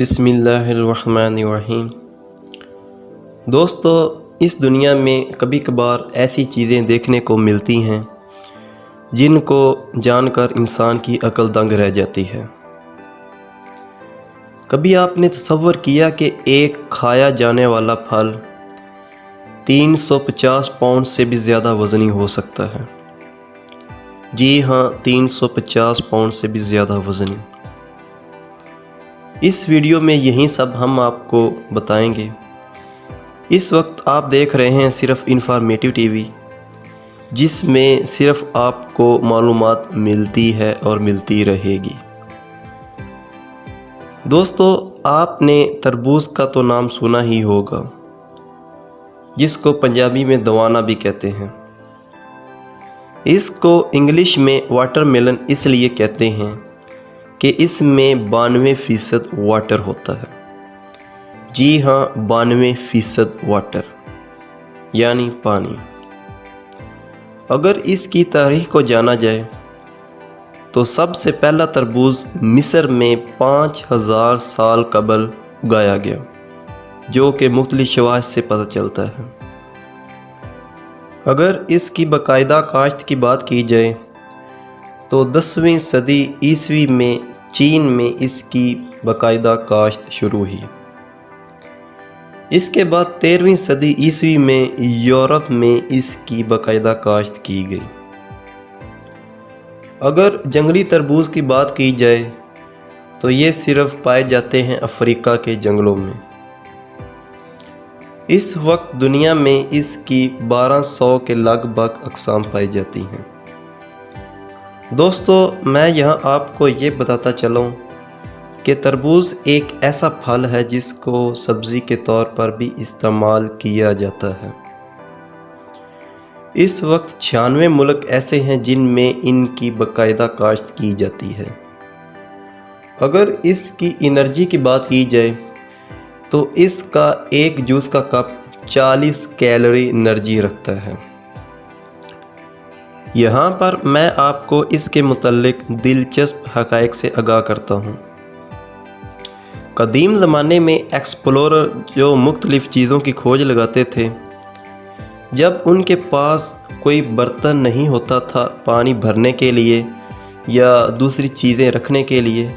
बिस्मिल्लाहिर्रहमानिर्रहीम। दोस्तों, इस दुनिया में कभी कभार ऐसी चीज़ें देखने को मिलती हैं जिनको जानकर इंसान की अक्ल दंग रह जाती है। कभी आपने तसव्वुर किया कि एक खाया जाने वाला फल 350 पाउंड से भी ज़्यादा वज़नी हो सकता है? जी हाँ, 350 पाउंड से भी ज़्यादा वज़नी। इस वीडियो में यही सब हम आपको बताएंगे। इस वक्त आप देख रहे हैं सिर्फ इन्फॉर्मेटिव टीवी, जिसमें सिर्फ आपको मालूमात मिलती है और मिलती रहेगी। दोस्तों, आपने तरबूज का तो नाम सुना ही होगा, जिसको पंजाबी में दवाना भी कहते हैं। इसको इंग्लिश में वाटरमेलन इसलिए कहते हैं कि इसमें 92% वाटर होता है। जी हाँ, 92% वाटर यानी पानी। अगर इसकी तारीख को जाना जाए तो सबसे पहला तरबूज मिस्र में 5000 साल कबल उगाया गया, जो कि मुख्तलिफ शवाहिद से पता चलता है। अगर इसकी बाकायदा काश्त की बात की जाए तो 10वीं सदी ईस्वी में चीन में इसकी बाकायदा काश्त शुरू हुई। इसके बाद 13वीं सदी ईस्वी में यूरोप में इसकी बाकायदा काश्त की गई। अगर जंगली तरबूज की बात की जाए तो ये सिर्फ पाए जाते हैं अफ्रीका के जंगलों में। इस वक्त दुनिया में इसकी 1200 के लगभग अक़साम पाई जाती हैं। दोस्तों, मैं यहाँ आपको ये बताता चलूँ कि तरबूज एक ऐसा फल है जिसको सब्ज़ी के तौर पर भी इस्तेमाल किया जाता है। इस वक्त 96 मुल्क ऐसे हैं जिनमें इनकी बाकायदा काश्त की जाती है। अगर इसकी एनर्जी की बात की जाए तो इसका एक जूस का कप 40 कैलोरी एनर्जी रखता है। यहाँ पर मैं आपको इसके मुतल्लिक दिलचस्प हक़ाइक़ से आगाह करता हूँ। कदीम ज़माने में एक्सप्लोरर जो मुख्तलिफ़ चीज़ों की खोज लगाते थे, जब उनके पास कोई बर्तन नहीं होता था पानी भरने के लिए या दूसरी चीज़ें रखने के लिए,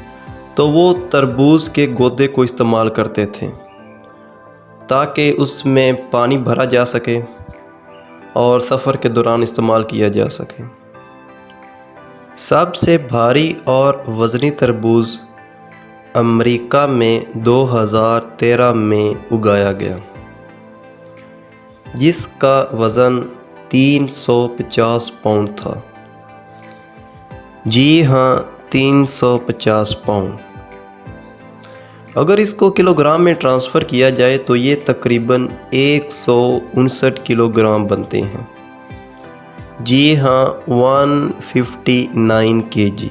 तो वो तरबूज के गोदे को इस्तेमाल करते थे ताकि उसमें पानी भरा जा सके और सफ़र के दौरान इस्तेमाल किया जा सके। सबसे भारी और वज़नी तरबूज अमेरिका में 2013 में उगाया गया, जिसका वज़न 350 पाउंड था। जी हाँ, 350 पाउंड। अगर इसको किलोग्राम में ट्रांसफ़र किया जाए तो ये तकरीबन 159 किलोग्राम बनते हैं। जी हाँ, 159 kg।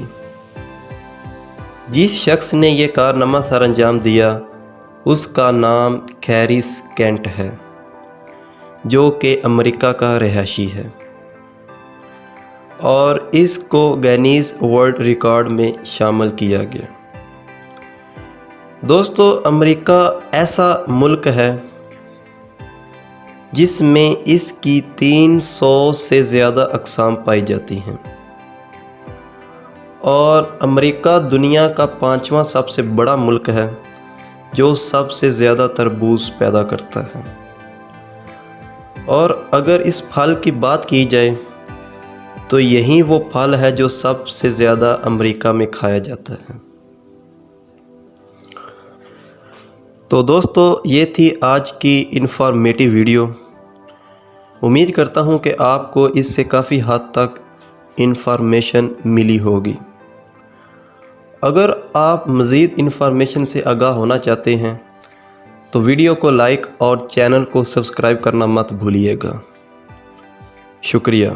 जिस शख्स ने ये कारनामा सर अंजाम दिया उसका नाम कैरिस केंट है, जो कि अमेरिका का रहायशी है और इसको गिनीज़ वर्ल्ड रिकॉर्ड में शामिल किया गया। दोस्तों, अमेरिका ऐसा मुल्क है जिसमें इसकी 300 से ज़्यादा अक़साम पाई जाती हैं और अमेरिका दुनिया का 5वां सबसे बड़ा मुल्क है जो सबसे ज़्यादा तरबूज पैदा करता है। और अगर इस फल की बात की जाए तो यही वो फल है जो सबसे ज़्यादा अमेरिका में खाया जाता है। तो दोस्तों, ये थी आज की इन्फॉर्मेटिव वीडियो। उम्मीद करता हूँ कि आपको इससे काफ़ी हद तक इन्फॉर्मेशन मिली होगी। अगर आप मज़ीद इन्फॉर्मेशन से आगाह होना चाहते हैं तो वीडियो को लाइक और चैनल को सब्सक्राइब करना मत भूलिएगा। शुक्रिया।